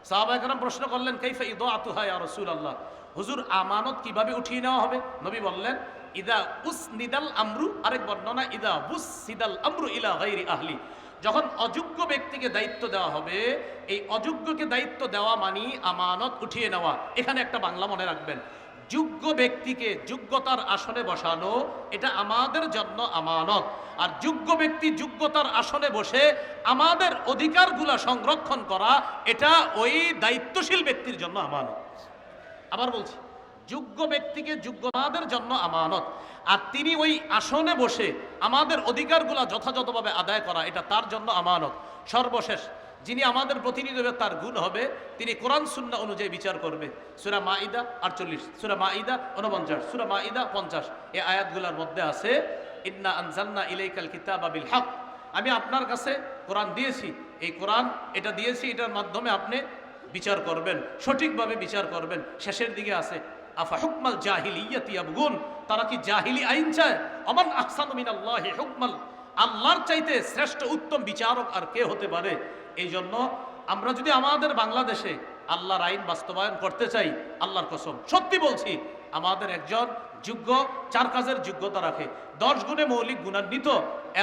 S1: সাহাবায়ে কেরাম প্রশ্ন করলেন, কাইফা ইদাআতুহা ইয়া রাসূলুল্লাহ, হুজুর আমানত কিভাবে উঠিয়ে নেওয়া হবে? নবী বললেন, ইদা উসনিদাল আমরু, আরেক বর্ণনা ইদা বুসিদাল আমরু ইলা গায়রি আহলি, যখন অযোগ্য ব্যক্তিকে দায়িত্ব দেওয়া হবে, এই অযোগ্যকে দায়িত্ব দেওয়া মানে আমানত উঠিয়ে নেওয়া। এখানে একটা বাংলা মনে রাখবেন, যোগ্য ব্যক্তিকে যোগ্যতার আসনে বসানো এটা আমাদের জন্য আমানত, আর যোগ্য ব্যক্তি যোগ্যতার আসনে বসে আমাদের অধিকারগুলা সংরক্ষণ করা এটা ওই দায়িত্বশীল ব্যক্তির জন্য আমানত। আবার বলছি, যোগ্য ব্যক্তিকে যোগ্যতাদের জন্য আমানত, আর তিনি ওই আসনে বসে আমাদের অধিকারগুলা যথাযথভাবে আদায় করা এটা তার জন্য আমানত। সর্বশেষ যিনি আমাদের প্রতিনিধি হবে তার গুণ হবে তিনি কোরআন সুন্নাহ অনুযায়ী বিচার করবে। সূরা মাইদা 48, সূরা মাইদা 49, সূরা মাইদা 50 এই আয়াতগুলোর মধ্যে আছে ইন্না আনজালনা ইলাইকাল কিতাবা বিল হক, আমি আপনার কাছে কোরআন দিয়েছি, এই কোরআন এটা দিয়েছি, এটার মাধ্যমে আপনি বিচার করবেন, সঠিকভাবে বিচার করবেন। শেষের দিকে আছে আফা হুকমাল জাহিলিয়াতি ইয়াবগুন, তারা কি জাহিলি আইন চায়? আমান আহসানু মিনাল্লাহি হুকমাল, আল্লাহর চাইতে শ্রেষ্ঠ উত্তম বিচারক আর কে হতে পারে? এই জন্য আমরা যদি আমাদের বাংলাদেশে আল্লাহর আইন বাস্তবায়ন করতে চাই, আল্লাহর কসম সত্যি বলছি, আমাদের একজন যোগ্য, 4 কাজের যোগ্যতা রাখে, 10 গুণে মৌলিক গুণান্বিত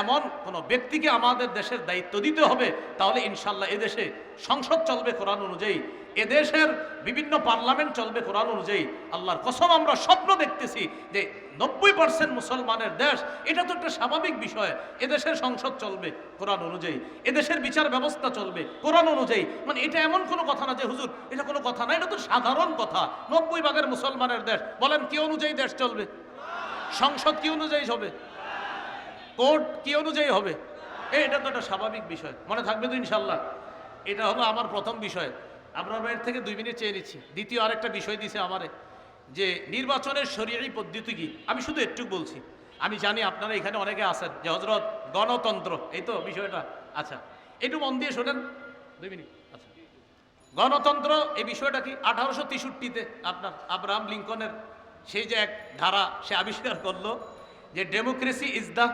S1: এমন কোন ব্যক্তিকে আমাদের দেশের দায়িত্ব দিতে হবে। তাহলে ইনশাল্লাহ এদেশে সংসদ চলবে কোরআন অনুযায়ী, এদেশের বিভিন্ন পার্লামেন্ট চলবে কোরআন অনুযায়ী। আল্লাহর কসম আমরা স্বপ্ন দেখতেছি যে 90% মুসলমানের দেশ, এটা তো একটা স্বাভাবিক বিষয়। এদেশের সংসদ চলবে কোরআন অনুযায়ী, এদেশের বিচার ব্যবস্থা চলবে কোরআন অনুযায়ী। মানে এটা এমন কোনো কথা না যে হুজুর এটা কোনো কথা না, এটা তো সাধারণ কথা। 90% মুসলমানের দেশ, বলেন কি অনুযায়ী দেশ চলবে? সংসদ কি অনুযায়ী হবে? কোর্ট কি অনুযায়ী হবে? এটা তো একটা স্বাভাবিক বিষয়, মনে থাকবে তো ইনশাল্লাহ। এটা হলো আমার প্রথম বিষয়। আপনার বাইরে থেকে 2 মিনিট চেয়ে নিচ্ছি। দ্বিতীয় আরেকটা বিষয় দিছে আমারে যে নির্বাচনের শরীয়ী পদ্ধতি কি, আমি শুধু একটু বলছি। আমি জানি আপনারা এখানে অনেকে আছেন যে হযরত গণতন্ত্র, এই তো বিষয়টা। আচ্ছা একটু মন দিয়ে শোনেন 2 মিনিট। আচ্ছা গণতন্ত্র এই বিষয়টা কি? 1863-তে আপনার আব্রাহাম লিঙ্কনের সেই যে এক ধারা সে আবিষ্কার করলো যে democracy is the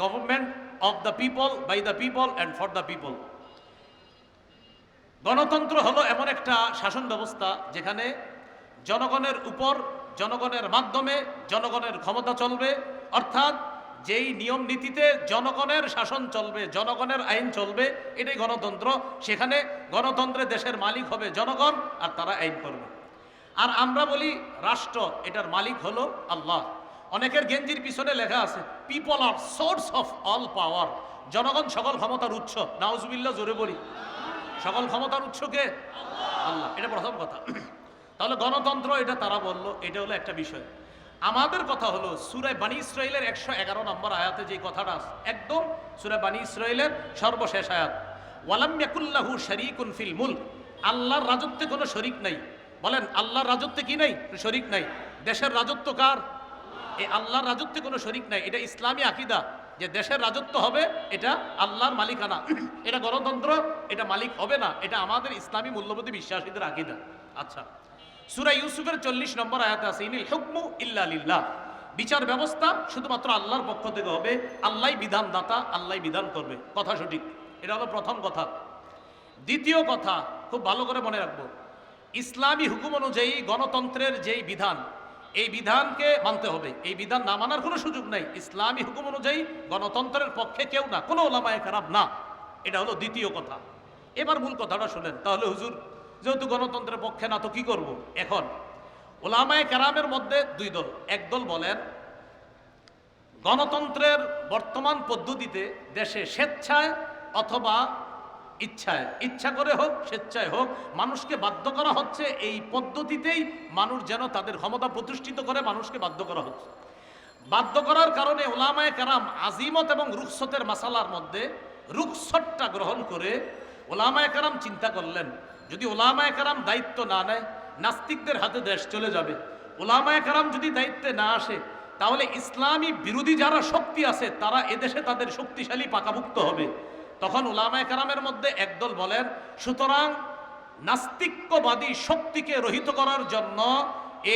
S1: government of the people, by the people and for the people. গণতন্ত্র হলো এমন একটা শাসন ব্যবস্থা যেখানে জনগণের উপর, জনগণের মাধ্যমে জনগণের ক্ষমতা চলবে, অর্থাৎ যেই নিয়ম নীতিতে জনগণের শাসন চলবে, জনগণের আইন চলবে, এটাই গণতন্ত্র। সেখানে গণতন্ত্রে দেশের মালিক হবে জনগণ আর তারা আইন করবে। আর আমরা বলি রাষ্ট্র, এটার মালিক হলো আল্লাহ। অনেকের গেঞ্জির পিছনে লেখা আছে people are source of all power, জনগণ সকল ক্ষমতার উৎস। নাউজুবিল্লাহ, জোরে বলি। সকল ক্ষমতার উৎস কে? আল্লাহ। এটা প্রথম কথা। তাহলে গণতন্ত্র এটা তারা বললো, এটা হলো একটা বিষয়। আমাদের কথা হলো সূরা বানী ইসরাঈলের 111 নম্বর আয়াতে যে কথাটা আছে, একদম সূরা বানী ইসরাঈলের সর্বশেষ আয়াত, ওয়ালাম ইয়াকুল্লাহু শারীকুন ফিল মুলক, আল্লাহর রাজত্বে কোনো শরীক নাই। বলেন আল্লাহর রাজত্বে কি নাই? শরীক নাই। দেশের রাজত্ব কার? এই আল্লাহর রাজত্বে কোনো শরীক নাই। এটা ইসলামী আকীদা যে দেশের রাজত্ব হবে এটা আল্লাহর মালিকানা, এটা গণতন্ত্র, এটা মালিক হবে না। এটা আমাদের ইসলামী মূল্যবোধে বিশ্বাসীদের আকীদা। আচ্ছা সূরা ইউসুফের 40 নম্বর আয়াতে আছে ইনিল হুকমু ইল্লা লিল্লাহ, বিচার ব্যবস্থা শুধুমাত্র আল্লাহর পক্ষ থেকে হবে, আল্লাহই বিধানদাতা, আল্লাহই বিধান করবে। কথা সঠিক। এটা হলো প্রথম কথা। দ্বিতীয় কথা খুব ভালো করে মনে রাখবো, ইসলামী হুকুম অনুযায়ী গণতন্ত্রের যেই বিধান, এই বিধানকে মানতে হবে। এই বিধান না মানার কোনো সুযোগ নাই। ইসলামী হুকুম অনুযায়ী গণতন্ত্রের পক্ষে কেউ না, কোনো ওলামায়ে কেরাম না। এটা হলো দ্বিতীয় কথা। এবার মূল কথাটা শুনেন। তাহলে হুজুর যেহেতু গণতন্ত্রের পক্ষে না তো কি করব? এখন ওলামায়ে কেরামের মধ্যে 2 দল। এক দল বলেন গণতন্ত্রের বর্তমান পদ্ধতিতে দেশে স্বেচ্ছায় অথবা ইচ্ছায়, ইচ্ছা করে হোক স্বেচ্ছায় হোক, মানুষকে বাধ্য করা হচ্ছে এই পদ্ধতিতেই মানুষ যেন তাদের ক্ষমতা প্রতিষ্ঠিত করে, মানুষকে বাধ্য করা হচ্ছে। বাধ্য করার কারণে ওলামায়ে কেরাম আজিমত এবং রুখসতের মাসালার মধ্যে রুখসতটা গ্রহণ করে ওলামায়ে কেরাম চিন্তা করলেন যদি ওলামায়ে কেরাম দায়িত্ব না নেয় নাস্তিকদের হাতে দেশ চলে যাবে। ওলামায়ে কেরাম যদি দায়িত্বে না আসে তাহলে ইসলামী বিরোধী যারা শক্তি আছে তারা এদেশে তাদের শক্তিশালী পাকাভুক্ত হবে। তখন উলামায়ে কেরামের মধ্যে একদল বলেন সুতরাং নাস্তিক্যবাদী শক্তিকে রহিত করার জন্য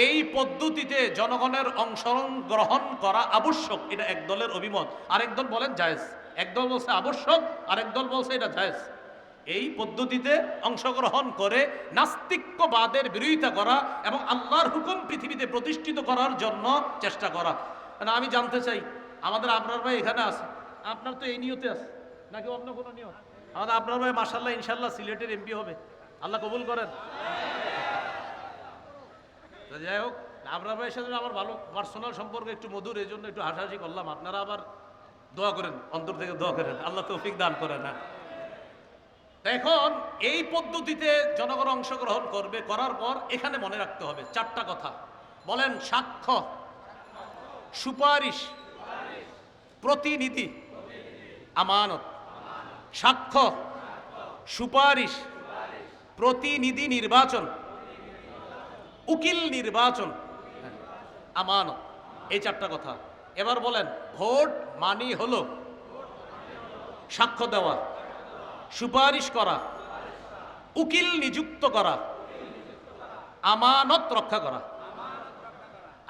S1: এই পদ্ধতিতে জনগণের অংশগ্রহণ করা আবশ্যক। এটা এক দলের অভিমত। আরেক দল বলেন জায়েজ। একদল বলছে আবশ্যক, আরেক দল বলছে এটা জায়েজ। এই পদ্ধতিতে অংশগ্রহণ করে নাস্তিক্যবাদের বিরোধিতা করা এবং আল্লাহর হুকুম পৃথিবীতে প্রতিষ্ঠিত করার জন্য চেষ্টা করা। আমি জানতে চাই আমাদের আপনার ভাই এখানে আছে, আপনার তো এই নিয়তে আছে নাকি অন্য কোনো নিয়ত? আমাদের আপনার ভাই মাশাআল্লাহ ইনশাআল্লাহ সিলেটের এমপি হবে, আল্লাহ কবুল করেন। যাই হোক, আপনার ভাইয়ের সাথে আমার ভালো পার্সোনাল সম্পর্ক একটু মধুর, এই জন্য একটু হাসাহাসি করলাম। আপনারা আবার দোয়া করেন, অন্তর থেকে দোয়া করেন, আল্লাহ তৌফিক দান করেন। এখন এই পদ্ধতিতে জনগণ অংশগ্রহণ করবে, করার পর এখানে মনে রাখতে হবে 4টা কথা। বলেন সাক্ষ্য, সুপারিশ, প্রতিনিধি, আমানত। সাক্ষ্য, সুপারিশ, প্রতিনিধি নির্বাচন, উকিল নির্বাচন, আমানত, এই চারটা কথা। এবার বলেন, ভোট মানি হলো সাক্ষ্য দেওয়া, সুপারিশ করা, উকিল নিযুক্ত করা, আমানত রক্ষা করা।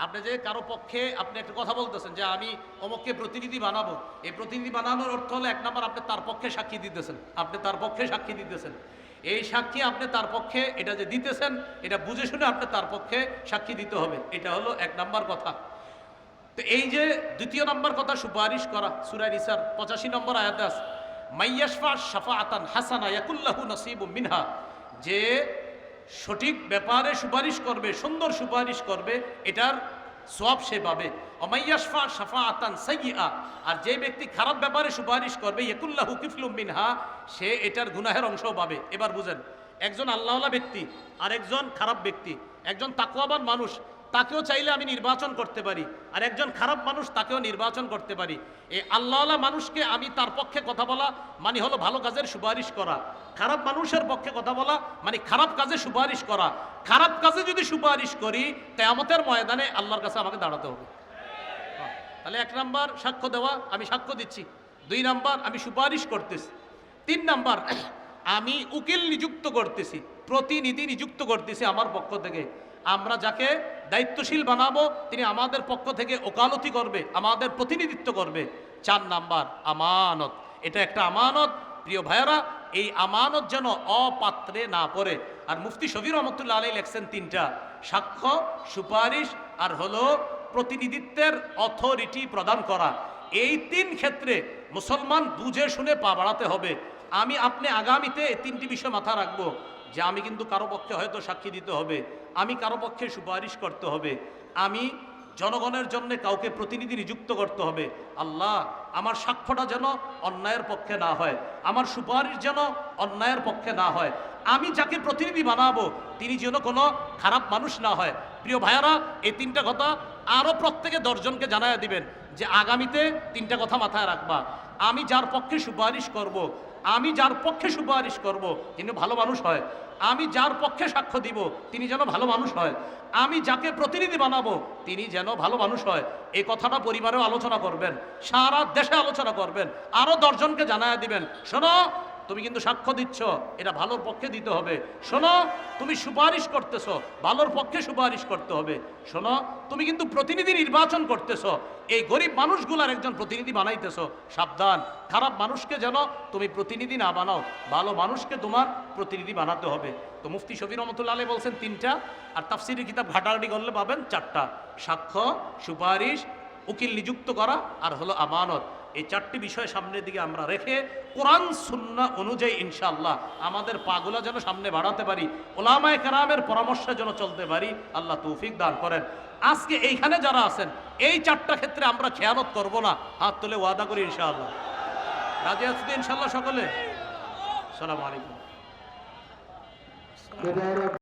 S1: আপনি যে কারো পক্ষে আপনি একটা কথা বলতেছেন যে আমি অমুককে প্রতিনিধি বানাবো, এই প্রতিনিধি বানানোর অর্থ হলো এক নম্বর আপনি তার পক্ষে সাক্ষী দিতেছেন, আপনি তার পক্ষে সাক্ষী দিতেছেন। এই সাক্ষী আপনি তার পক্ষে এটা যে দিতেছেন এটা বুঝে শুনে আপনি তার পক্ষে সাক্ষী দিতে হবে, এটা হলো এক নম্বর কথা। তো এই যে দ্বিতীয় নম্বর কথা সুপারিশ করা, সূরা নিসার 85 নম্বর আয়াতে আছে, মাইয়াশফা শাফাআতান হাসানা ইয়াকুল্লাহু নাসিবুম মিনহা, যে সঠিক ব্যাপারে সুপারিশ করবে, সুন্দর সুপারিশ করবে, এটার সওয়াব সে পাবে। অমাইয়াশফা শাফাআতান সাইয়্যিআ, আর যে ব্যক্তি খারাপ ব্যাপারে সুপারিশ করবে, ইয়াকুল্লাহু কিফলুম মিনহা, সে এটার গুনাহের অংশও পাবে। এবার বুঝেন, একজন আল্লাহওয়ালা ব্যক্তি আর একজন খারাপ ব্যক্তি, একজন তাকওয়াবান মানুষ তাকেও চাইলে আমি নির্বাচন করতে পারি, আর একজন খারাপ মানুষ তাকেও নির্বাচন করতে পারি। এই আল্লাহওয়ালা মানুষকে আমি তার পক্ষে কথা বলা মানে হলো ভালো কাজের সুপারিশ করা, খারাপ মানুষের পক্ষে কথা বলা মানে খারাপ কাজে সুপারিশ করা। খারাপ কাজে যদি সুপারিশ করি কিয়ামতের ময়দানে আল্লাহর কাছে আমাকে দাঁড়াতে হবে। তাহলে এক নাম্বার সাক্ষ্য দেওয়া, আমি সাক্ষ্য দিচ্ছি। দুই নাম্বার আমি সুপারিশ করতেছি। তিন নাম্বার আমি উকিল নিযুক্ত করতেছি, প্রতিনিধি নিযুক্ত করতেছি আমার পক্ষ থেকে। আমরা যাকে দায়িত্বশীল বানাবো তিনি আমাদের পক্ষ থেকে ওকালতি করবে, আমাদের প্রতিনিধিত্ব করবে। চার নাম্বার আমানত, এটা একটা আমানত। প্রিয় ভাইয়েরা, এই আমানত যেন অপাত্রে না পড়ে। আর মুফতি শফি রহমতুল্লাহ আলাইহি লেখছেন তিনটা, সাক্ষ্য, সুপারিশ আর হলো প্রতিনিধিত্বের অথরিটি প্রদান করা। এই তিন ক্ষেত্রে মুসলমান বুঝে শুনে পা বাড়াতে হবে। আমি আপনি আগামীতে এই তিনটি বিষয় মাথা রাখবো, যে আমি কিন্তু কারো পক্ষে হয়তো সাক্ষী দিতে হবে, আমি কারো পক্ষে সুপারিশ করতে হবে, আমি জনগণের জন্য কাউকে প্রতিনিধি নিযুক্ত করতে হবে। আল্লাহ, আমার সাক্ষ্যটা যেন অন্যায়ের পক্ষে না হয়, আমার সুপারিশ যেন অন্যায়ের পক্ষে না হয়, আমি যাকে প্রতিনিধি বানাবো তিনি যেন কোনো খারাপ মানুষ না হয়। প্রিয় ভাইয়ারা, এই তিনটা কথা আরও প্রত্যেকে 10 জনকে জানায়া দিবেন যে আগামীতে তিনটা কথা মাথায় রাখবা। আমি যার পক্ষে সুপারিশ করব, আমি যার পক্ষে সুপারিশ করব তিনি ভালো মানুষ হয়, আমি যার পক্ষে সাক্ষ্য দিব তিনি যেন ভালো মানুষ হয়, আমি যাকে প্রতিনিধি বানাবো তিনি যেন ভালো মানুষ হয়। এই কথাটা পরিবারেও আলোচনা করবেন, সারা দেশে আলোচনা করবেন, আরও 10 জনকে জানায়া দিবেন, শোনো তুমি কিন্তু সাক্ষ্য দিচ্ছ, এটা ভালোর পক্ষে দিতে হবে। শোনো তুমি সুপারিশ করতেছ, ভালোর পক্ষে সুপারিশ করতে হবে। শোনো তুমি কিন্তু প্রতিনিধি নির্বাচন করতেছ, এই গরিব মানুষগুলার একজন প্রতিনিধি বানাইতেছ, সাবধান, খারাপ মানুষকে যেন তুমি প্রতিনিধি না বানাও, ভালো মানুষকে তোমার প্রতিনিধি বানাতে হবে। তো মুফতি শফি রহমতুল্লাহ আলাইহি বলছেন তিনটা, আর তাফসীরের কিতাব ঘাটাঘাটি করলে পাবেন চারটা, সাক্ষ্য, সুপারিশ, উকিল নিযুক্ত করা আর হলো আমানত। এই চারটি বিষয় সামনের দিকে আমরা রেখে কোরআন সুন্নাহ অনুযায়ী ইনশাআল্লাহ আমাদের পাগুলা যেন সামনে বাড়াতে পারি, ওলামায়ে কেরামের পরামর্শে যেন চলতে পারি, আল্লাহ তৌফিক দান করেন। আজকে এইখানে যারা আছেন এই চারটা ক্ষেত্রে আমরা খেয়ানত করব না, হাত তুলে ওয়াদা করি ইনশাআল্লাহ। রাজি আছি ইনশাআল্লাহ সকলে? আসসালামু আলাইকুম।